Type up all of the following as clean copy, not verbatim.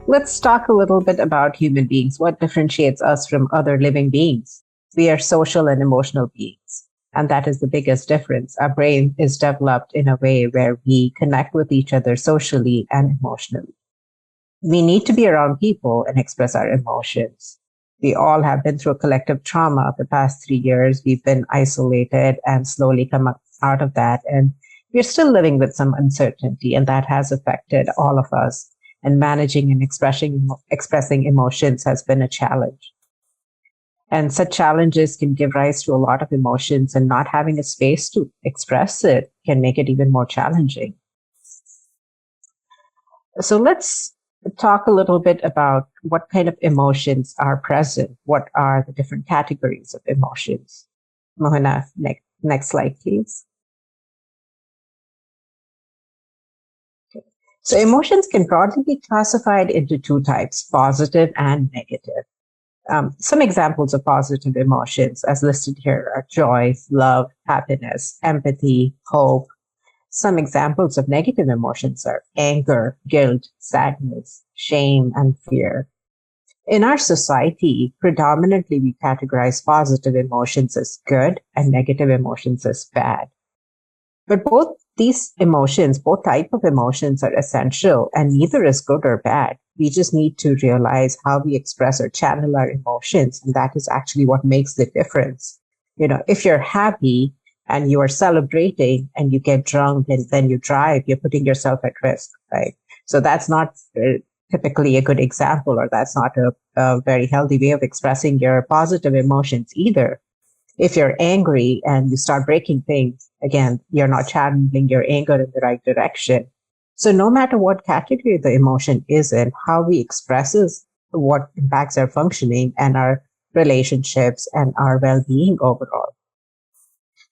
let's talk a little bit about human beings. What differentiates us from other living beings? We are social and emotional beings. And that is the biggest difference. Our brain is developed in a way where we connect with each other socially and emotionally. We need to be around people and express our emotions. We all have been through a collective trauma the past 3 years. We've been isolated and slowly come out of that. And we're still living with some uncertainty, and that has affected all of us. And managing and expressing emotions has been a challenge. And such challenges can give rise to a lot of emotions, and not having a space to express it can make it even more challenging. So let's talk a little bit about what kind of emotions are present. What are the different categories of emotions? Mohana, next slide, please. Okay. So emotions can broadly be classified into two types, positive and negative. Some examples of positive emotions, as listed here, are joy, love, happiness, empathy, hope. Some examples of negative emotions are anger, guilt, sadness, shame, and fear. In our society, predominantly we categorize positive emotions as good and negative emotions as bad. But both these emotions, both types of emotions are essential, and neither is good or bad. We just need to realize how we express or channel our emotions, and that is actually what makes the difference. If you're happy and you are celebrating and you get drunk and then you drive, you're putting yourself at risk, right? So that's not typically a good example, or that's not a very healthy way of expressing your positive emotions either. If you're angry and you start breaking things, again, you're not channeling your anger in the right direction. So no matter what category the emotion is in, how we express is what impacts our functioning and our relationships and our well-being overall.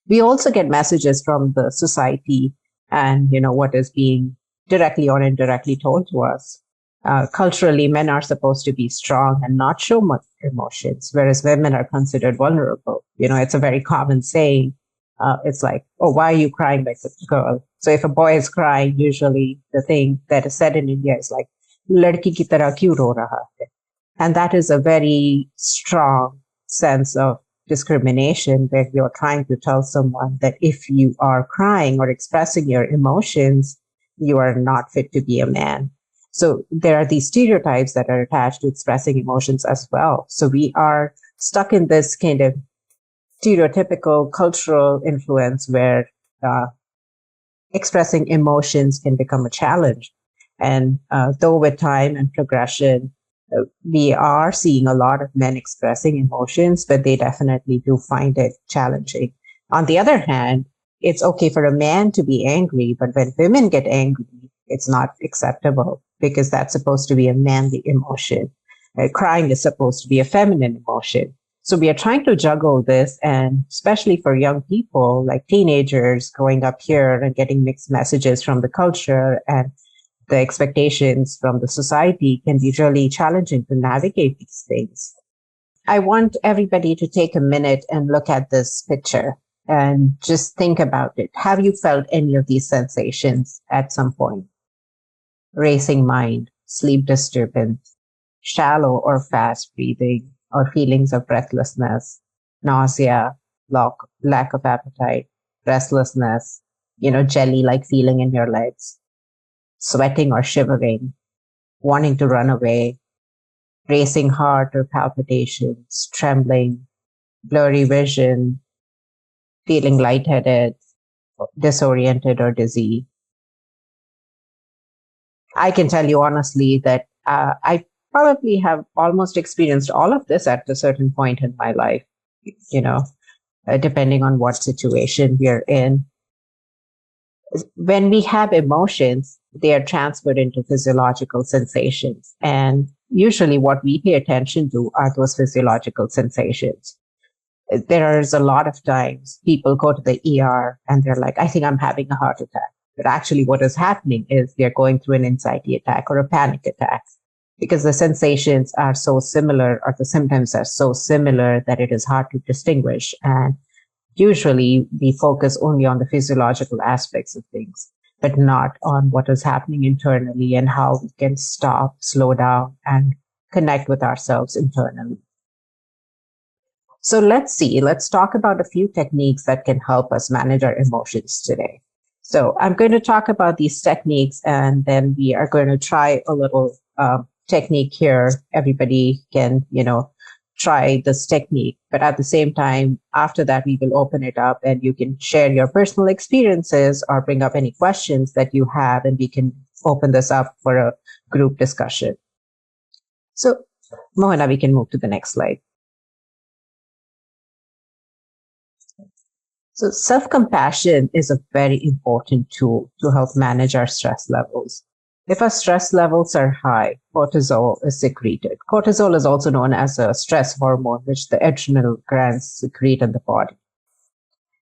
We also get messages from the society and, what is being directly or indirectly told to us. Culturally, men are supposed to be strong and not show much emotions, whereas women are considered vulnerable. It's a very common saying. It's like, oh, why are you crying like a girl? So if a boy is crying, usually the thing that is said in India is like, ladki ki tarah kyun ro raha hai? And that is a very strong sense of discrimination, where you're trying to tell someone that if you are crying or expressing your emotions, you are not fit to be a man. So there are these stereotypes that are attached to expressing emotions as well. So we are stuck in this kind of stereotypical cultural influence where expressing emotions can become a challenge. And though with time and progression, we are seeing a lot of men expressing emotions, but they definitely do find it challenging. On the other hand, it's okay for a man to be angry, but when women get angry, it's not acceptable, because that's supposed to be a manly emotion. Crying is supposed to be a feminine emotion. So we are trying to juggle this, and especially for young people, like teenagers growing up here and getting mixed messages from the culture and the expectations from the society, can be really challenging to navigate these things. I want everybody to take a minute and look at this picture and just think about it. Have you felt any of these sensations at some point? Racing mind, sleep disturbance, shallow or fast breathing, or feelings of breathlessness, nausea, lack of appetite, restlessness, jelly-like feeling in your legs, sweating or shivering, wanting to run away, racing heart or palpitations, trembling, blurry vision, feeling lightheaded, disoriented, or dizzy. I can tell you honestly that I probably have almost experienced all of this at a certain point in my life, depending on what situation we are in. When we have emotions, they are transferred into physiological sensations. And usually what we pay attention to are those physiological sensations. There is a lot of times people go to the ER and they're like, I think I'm having a heart attack. But actually what is happening is they're going through an anxiety attack or a panic attack, because the sensations are so similar, or the symptoms are so similar, that it is hard to distinguish. And usually we focus only on the physiological aspects of things. but not on what is happening internally and how we can stop, slow down, and connect with ourselves internally. So let's talk about a few techniques that can help us manage our emotions today. So I'm going to talk about these techniques, and then we are going to try a little technique here. Everybody can, try this technique, but at the same time, after that, we will open it up and you can share your personal experiences or bring up any questions that you have, and we can open this up for a group discussion. So Mohana, we can move to the next slide. So self-compassion is a very important tool to help manage our stress levels. If our stress levels are high, cortisol is secreted. Cortisol is also known as a stress hormone, which the adrenal glands secrete in the body.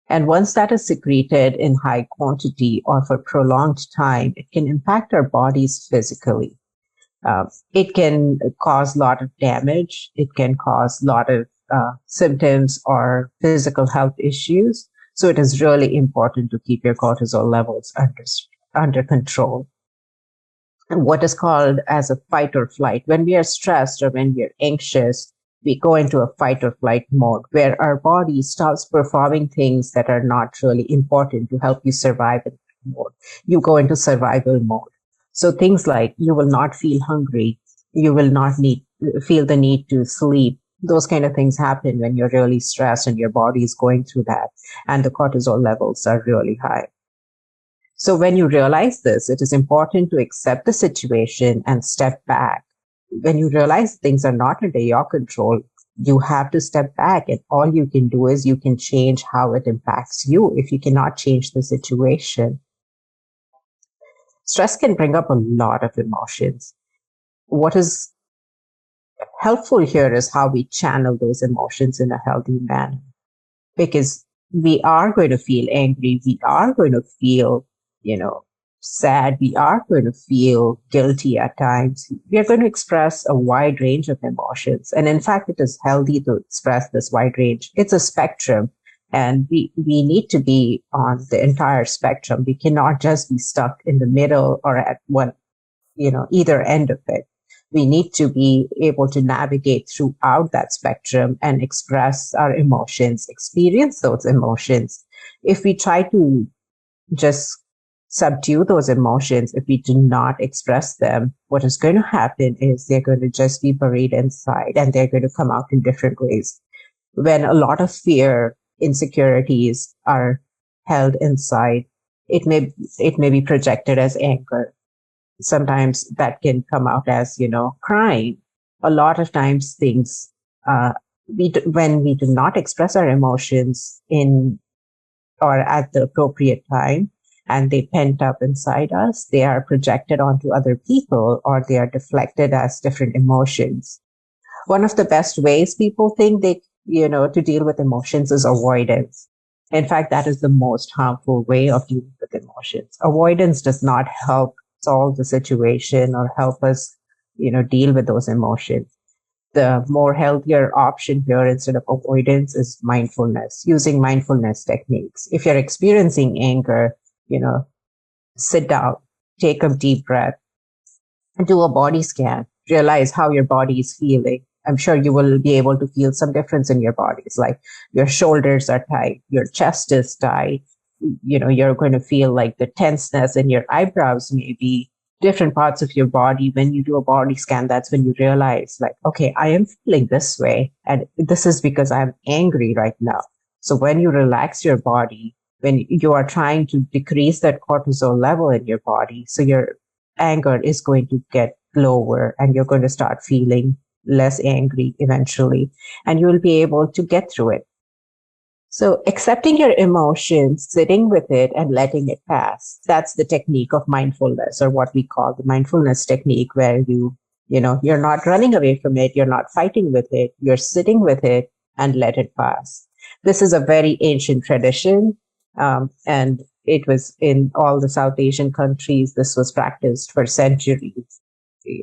And once that is secreted in high quantity or for prolonged time, it can impact our bodies physically. It can cause a lot of damage. It can cause a lot of symptoms or physical health issues. So it is really important to keep your cortisol levels under control. And what is called as a fight or flight. When we are stressed or when we are anxious, we go into a fight or flight mode where our body stops performing things that are not really important to help you survive in that mode. You go into survival mode. So things like you will not feel hungry, you will not feel the need to sleep. Those kind of things happen when you're really stressed and your body is going through that, and the cortisol levels are really high. So when you realize this, it is important to accept the situation and step back. When you realize things are not under your control, you have to step back, and all you can do is you can change how it impacts you if you cannot change the situation. Stress can bring up a lot of emotions. What is helpful here is how we channel those emotions in a healthy manner, because we are going to feel angry. We are going to feel, sad. We are going to feel guilty at times. We are going to express a wide range of emotions. And in fact, it is healthy to express this wide range. It's a spectrum, and we need to be on the entire spectrum. We cannot just be stuck in the middle or at one, either end of it. We need to be able to navigate throughout that spectrum and express our emotions, experience those emotions. If we try to just subdue those emotions, if we do not express them, what is going to happen is they're going to just be buried inside, and they're going to come out in different ways. When a lot of fear, insecurities are held inside, it may be projected as anger. Sometimes that can come out as, crying. A lot of times things, when we do not express our emotions in or at the appropriate time, and they pent up inside us, they are projected onto other people, or they are deflected as different emotions. One of the best ways people think to deal with emotions is avoidance. In fact, that is the most harmful way of dealing with emotions. Avoidance does not help solve the situation or help us, deal with those emotions. The more healthier option here instead of avoidance is mindfulness, using mindfulness techniques. If you're experiencing anger, sit down, take a deep breath, and do a body scan. Realize how your body is feeling. I'm sure you will be able to feel some difference in your bodies, like your shoulders are tight, your chest is tight. You're going to feel like the tenseness in your eyebrows, maybe different parts of your body. When you do a body scan, that's when you realize, like, okay, I am feeling this way, and this is because I'm angry right now. So when you relax your body, when you are trying to decrease that cortisol level in your body, so your anger is going to get lower, and you're going to start feeling less angry eventually, and you will be able to get through it. So accepting your emotions, sitting with it, and letting it pass. That's the technique of mindfulness, or what we call the mindfulness technique, where you're not running away from it. You're not fighting with it. You're sitting with it and let it pass. This is a very ancient tradition. And it was in all the South Asian countries. This was practiced for centuries.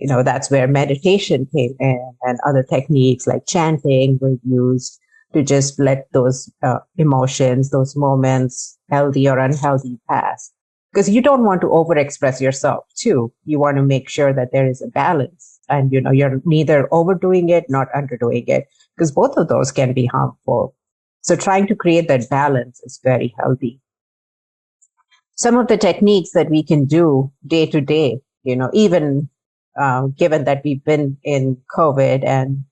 That's where meditation came in, and other techniques like chanting were used to just let those emotions, those moments, healthy or unhealthy, pass. because you don't want to overexpress yourself too. You want to make sure that there is a balance, and you're neither overdoing it nor underdoing it, because both of those can be harmful. So trying to create that balance is very healthy. Some of the techniques that we can do day to day, even given that we've been in COVID and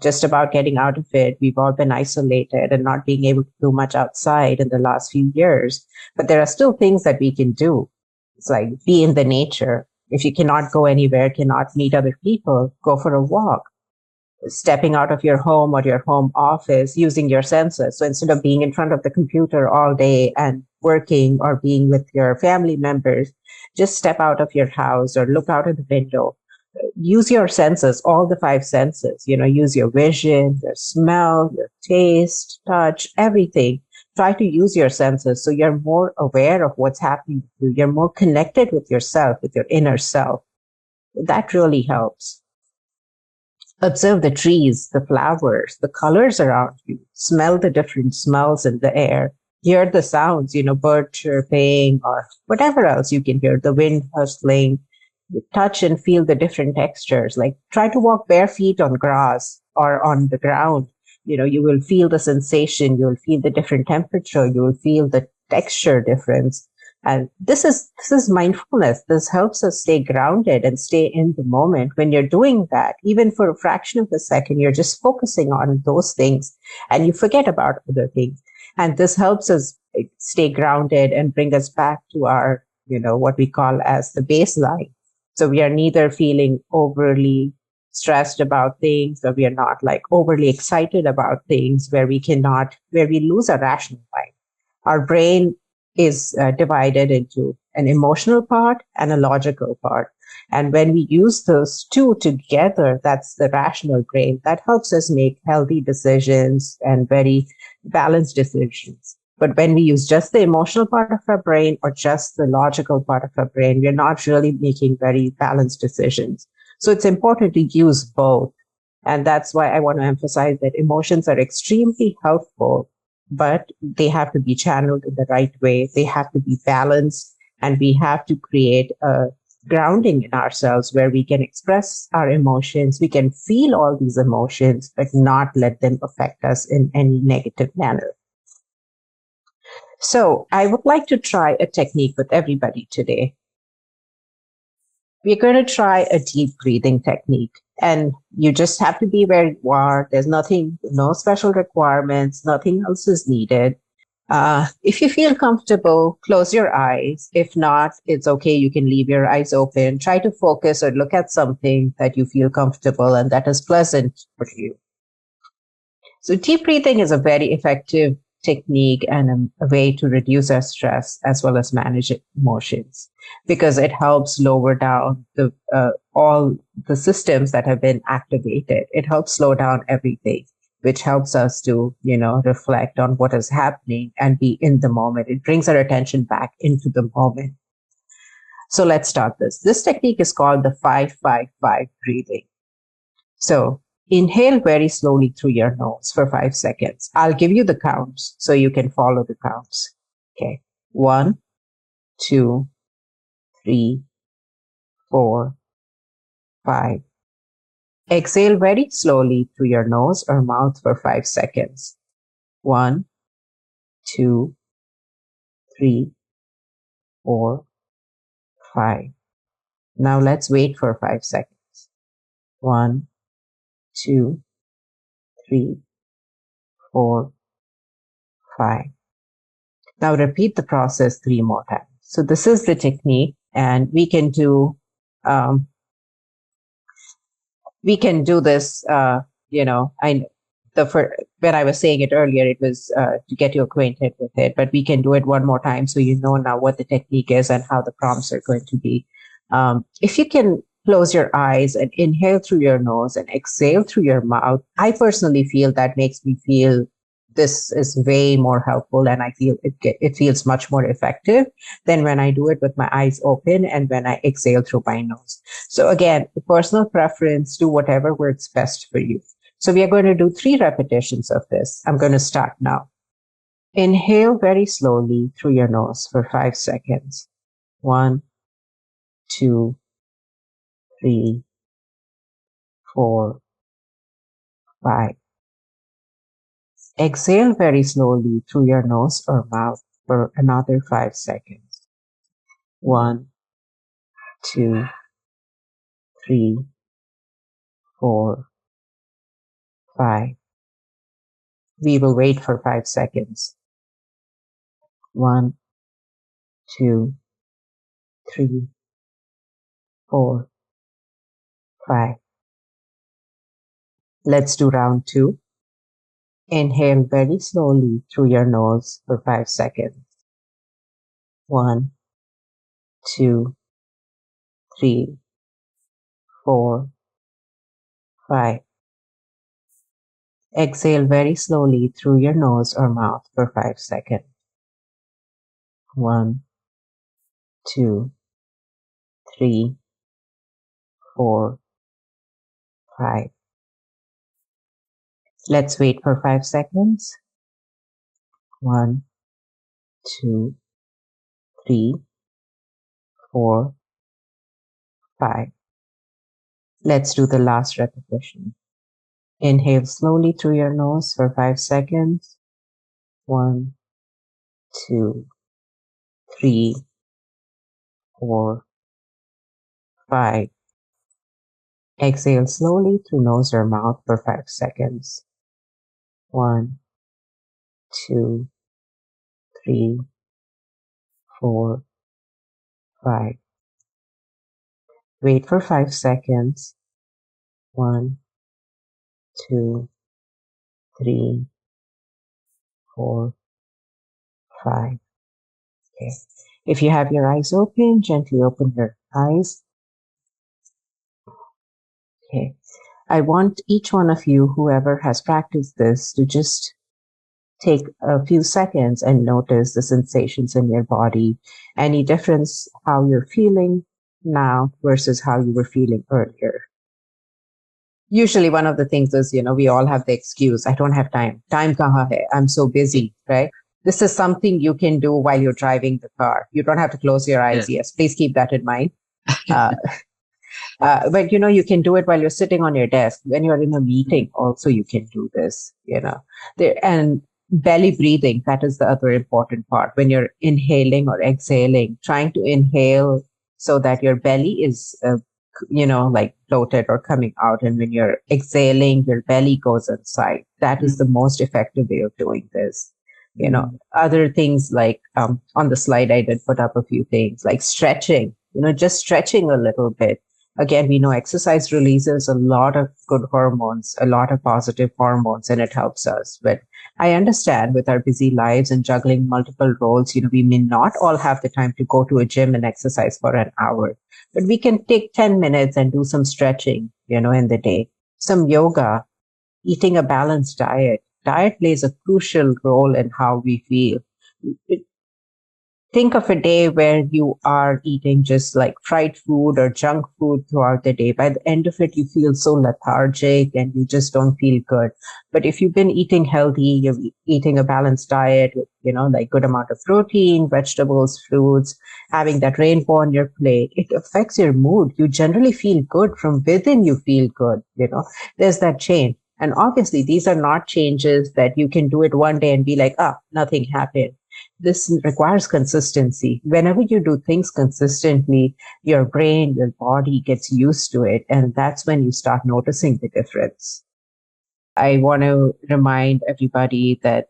just about getting out of it, we've all been isolated and not being able to do much outside in the last few years. But there are still things that we can do. It's like be in the nature. If you cannot go anywhere, cannot meet other people, go for a walk. Stepping out of your home or your home office, using your senses. So instead of being in front of the computer all day and working or being with your family members, just step out of your house or look out of the window. Use your senses, all the five senses, use your vision, your smell, your taste, touch, everything. Try to use your senses so you're more aware of what's happening to you. You're more connected with yourself, with your inner self. That really helps. Observe the trees, the flowers, the colors around you. Smell the different smells in the air. Hear the sounds, bird chirping or whatever else you can hear, the wind hustling. Touch and feel the different textures. Like try to walk bare feet on grass or on the ground. You will feel the sensation. You will feel the different temperature. You will feel the texture difference. And this is mindfulness. This helps us stay grounded and stay in the moment. When you're doing that, even for a fraction of a second, you're just focusing on those things and you forget about other things. And this helps us stay grounded and bring us back to our, what we call as the baseline. So we are neither feeling overly stressed about things, or we are not like overly excited about things where we lose our rational mind. Our brain is divided into an emotional part and a logical part. And when we use those two together, that's the rational brain. That helps us make healthy decisions and very balanced decisions. But when we use just the emotional part of our brain or just the logical part of our brain, we're not really making very balanced decisions. So it's important to use both. And that's why I want to emphasize that emotions are extremely helpful, but they have to be channeled in the right way. They have to be balanced, and we have to create a grounding in ourselves where we can express our emotions. We can feel all these emotions, but not let them affect us in any negative manner. So I would like to try a technique with everybody today. We're going to try a deep breathing technique, and you just have to be where you are. There's no special requirements, nothing else is needed. If you feel comfortable, close your eyes. If not, it's okay. You can leave your eyes open. Try to focus or look at something that you feel comfortable and that is pleasant for you. So deep breathing is a very effective technique and a way to reduce our stress as well as manage emotions, because it helps lower down all the systems that have been activated. It helps slow down everything, which helps us to, reflect on what is happening and be in the moment. It brings our attention back into the moment. So let's start this. This technique is called the 5-5-5 breathing. So inhale very slowly through your nose for 5 seconds. I'll give you the counts so you can follow the counts. Okay. 1, 2, 3, 4, 5. Exhale very slowly through your nose or mouth for 5 seconds. 1, 2, 3, 4, 5. Now let's wait for 5 seconds. 1, 2, 3, 4, 5. Now repeat the process 3 more times. So this is the technique, and we can do this. When I was saying it earlier, it was to get you acquainted with it, but we can do it one more time so you know now what the technique is and how the prompts are going to be. If you can close your eyes and inhale through your nose and exhale through your mouth, I personally feel that makes me feel this is way more helpful, and I feel it feels much more effective than when I do it with my eyes open and when I exhale through my nose. So again, personal preference, do whatever works best for you. So we are going to do 3 repetitions of this. I'm going to start now. Inhale very slowly through your nose for 5 seconds. 1, 2, 3, 4, 5. Exhale very slowly through your nose or mouth for another 5 seconds. 1, 2, 3, 4, 5. We will wait for 5 seconds. 1, 2, 3, 4, 5. Let's do round 2. Inhale very slowly through your nose for 5 seconds. 1, 2, 3, 4, 5. Exhale very slowly through your nose or mouth for 5 seconds. 1, 2, 3, 4, 5. Let's wait for 5 seconds. 1, 2, 3, 4, 5. Let's do the last repetition. Inhale slowly through your nose for 5 seconds. 1, 2, 3, 4, 5. Exhale slowly through nose or mouth for 5 seconds. 1, 2, 3, 4, 5. Wait for 5 seconds. 1, 2, 3, 4, 5. Okay. If you have your eyes open, gently open your eyes. Okay. I want each one of you, whoever has practiced this, to just take a few seconds and notice the sensations in your body. Any difference how you're feeling now versus how you were feeling earlier? Usually one of the things is, we all have the excuse, I don't have time. Time kahan hai? I'm so busy, right? This is something you can do while you're driving the car. You don't have to close your eyes. Yes, please keep that in mind. But you can do it while you're sitting on your desk. When you're in a meeting, also you can do this, and belly breathing, that is the other important part. When you're inhaling or exhaling, trying to inhale so that your belly is, like bloated or coming out. And when you're exhaling, your belly goes inside. That is the most effective way of doing this. Other things like, on the slide, I did put up a few things like stretching, just stretching a little bit. Again, we know exercise releases a lot of good hormones, a lot of positive hormones, and it helps us. But I understand with our busy lives and juggling multiple roles, we may not all have the time to go to a gym and exercise for an hour, but we can take 10 minutes and do some stretching, in the day, some yoga, eating a balanced diet. Diet plays a crucial role in how we feel. Think of a day where you are eating just like fried food or junk food throughout the day. By the end of it, you feel so lethargic and you just don't feel good. But if you've been eating healthy, you're eating a balanced diet with, like good amount of protein, vegetables, fruits, having that rainbow on your plate, it affects your mood. You generally feel good from within. You feel good, there's that change. And obviously these are not changes that you can do it one day and be like, nothing happened. This requires consistency. Whenever you do things consistently, your brain, your body gets used to it. And that's when you start noticing the difference. I want to remind everybody that,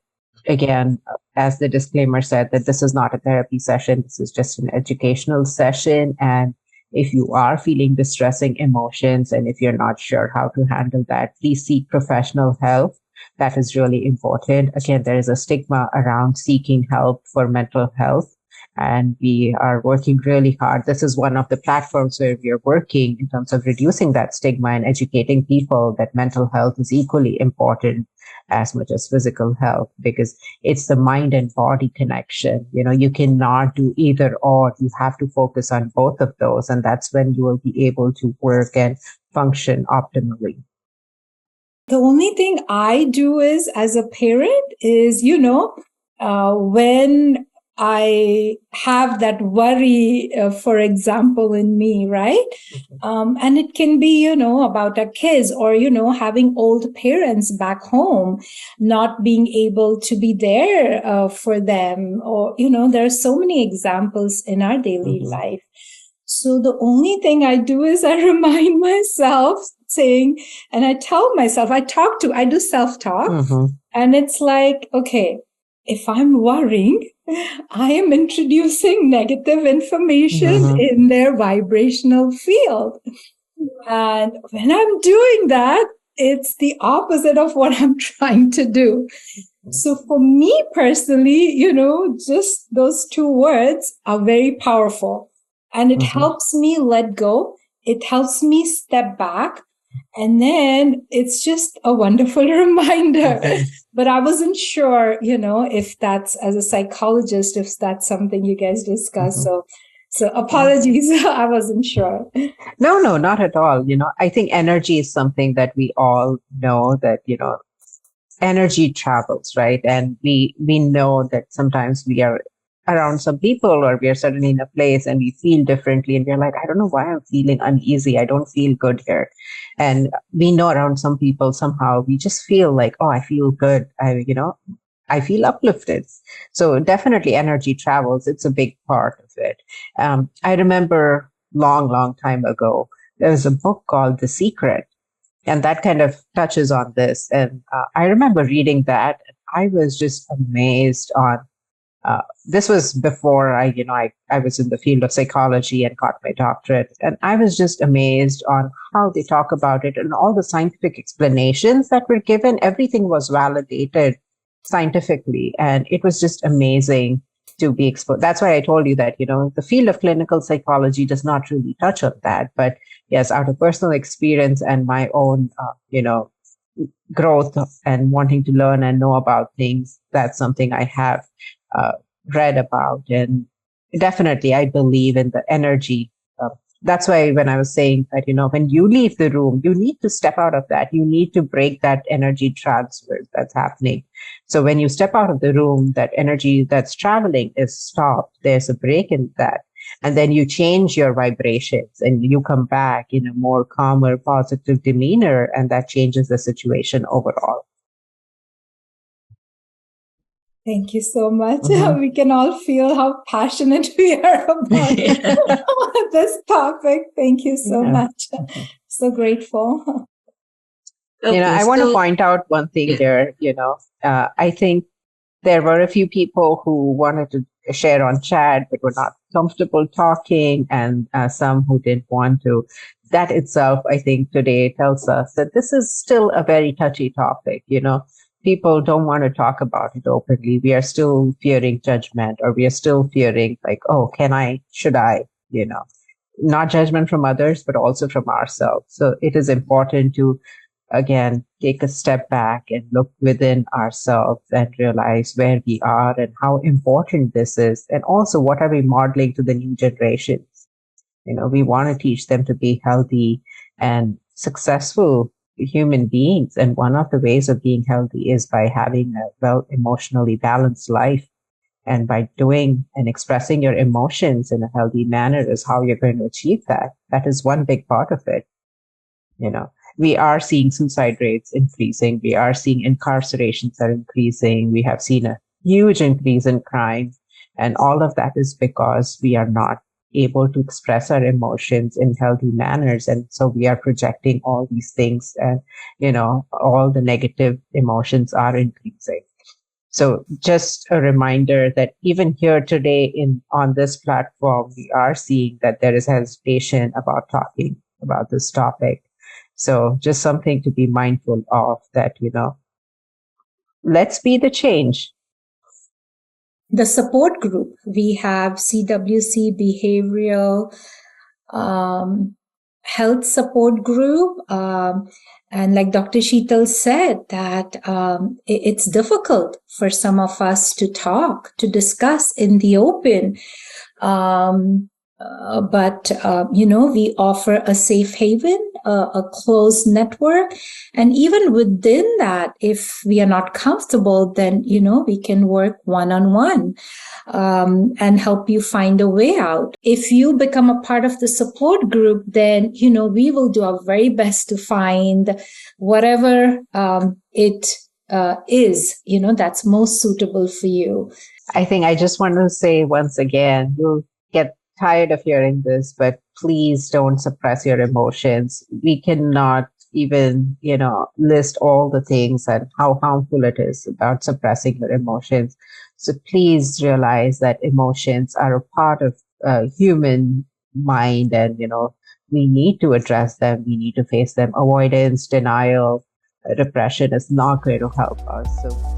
again, as the disclaimer said, that this is not a therapy session. This is just an educational session. And if you are feeling distressing emotions and if you're not sure how to handle that, please seek professional help. That is really important. Again, there is a stigma around seeking help for mental health, and we are working really hard. This is one of the platforms where we are working in terms of reducing that stigma and educating people that mental health is equally important as much as physical health, because it's the mind and body connection. You cannot do either or. You have to focus on both of those, and that's when you will be able to work and function optimally. The only thing I do is, as a parent, is, when I have that worry, for example, in me, right? And it can be, about our kids or, having old parents back home, not being able to be there for them. Or, there are so many examples in our daily life. So the only thing I do is I remind myself saying, and I tell myself, I do self-talk. And it's like, okay, if I'm worrying, I am introducing negative information in their vibrational field. And when I'm doing that, it's the opposite of what I'm trying to do. So for me personally, just those two words are very powerful. And it helps me let go. It helps me step back. And then it's just a wonderful reminder. But I wasn't sure, if that's, as a psychologist, if that's something you guys discuss. So apologies. I wasn't sure. No, not at all. I think energy is something that we all know that, energy travels, right? And we know that sometimes we are around some people or we are suddenly in a place and we feel differently and we're like, I don't know why I'm feeling uneasy. I don't feel good here. And we know around some people somehow we just feel like, oh, I feel good. I feel uplifted. So definitely energy travels. It's a big part of it. I remember long time ago, there was a book called The Secret. And that kind of touches on this. And I remember reading that. And I was just amazed on, this was before I was in the field of psychology and got my doctorate. And I was just amazed on how they talk about it and all the scientific explanations that were given. Everything was validated scientifically. And it was just amazing to be exposed. That's why I told you that, the field of clinical psychology does not really touch on that. But yes, out of personal experience and my own, growth and wanting to learn and know about things, that's something I have read about. And definitely, I believe in the energy. That's why when I was saying that, when you leave the room, you need to step out of that. You need to break that energy transfer that's happening. So when you step out of the room, that energy that's traveling is stopped. There's a break in that. And then you change your vibrations and you come back in a more calmer, positive demeanor, and that changes the situation overall. Thank you so much. We can all feel how passionate we are about this topic. Thank you so much. So grateful. Okay, I want to point out one thing there. I think there were a few people who wanted to share on chat but were not comfortable talking, and some who didn't want to. That itself, I think, today tells us that this is still a very touchy topic. People don't want to talk about it openly. We are still fearing judgment, or we are still fearing like, oh, should I, not judgment from others, but also from ourselves. So it is important to, again, take a step back and look within ourselves and realize where we are and how important this is. And also, what are we modeling to the new generations? We want to teach them to be healthy and successful human beings. And one of the ways of being healthy is by having a emotionally balanced life. And by doing and expressing your emotions in a healthy manner is how you're going to achieve that. That is one big part of it. We are seeing suicide rates increasing. We are seeing incarcerations are increasing. We have seen a huge increase in crime. And all of that is because we are not able to express our emotions in healthy manners. And so we are projecting all these things and, all the negative emotions are increasing. So just a reminder that even here today on this platform, we are seeing that there is hesitation about talking about this topic. So just something to be mindful of that, let's be the change. The support group, we have CWC Behavioral Health Support Group. And like Dr. Sheetal said, that it's difficult for some of us to talk, to discuss in the open. But we offer a safe haven, a closed network. And even within that, if we are not comfortable, then, we can work one-on-one and help you find a way out. If you become a part of the support group, then, we will do our very best to find whatever it is, that's most suitable for you. I think I just want to say once again, you'll get tired of hearing this, but please don't suppress your emotions. We cannot even, list all the things and how harmful it is about suppressing your emotions. So please realize that emotions are a part of human mind, and, we need to address them. We need to face them. Avoidance, denial, repression is not going to help us. So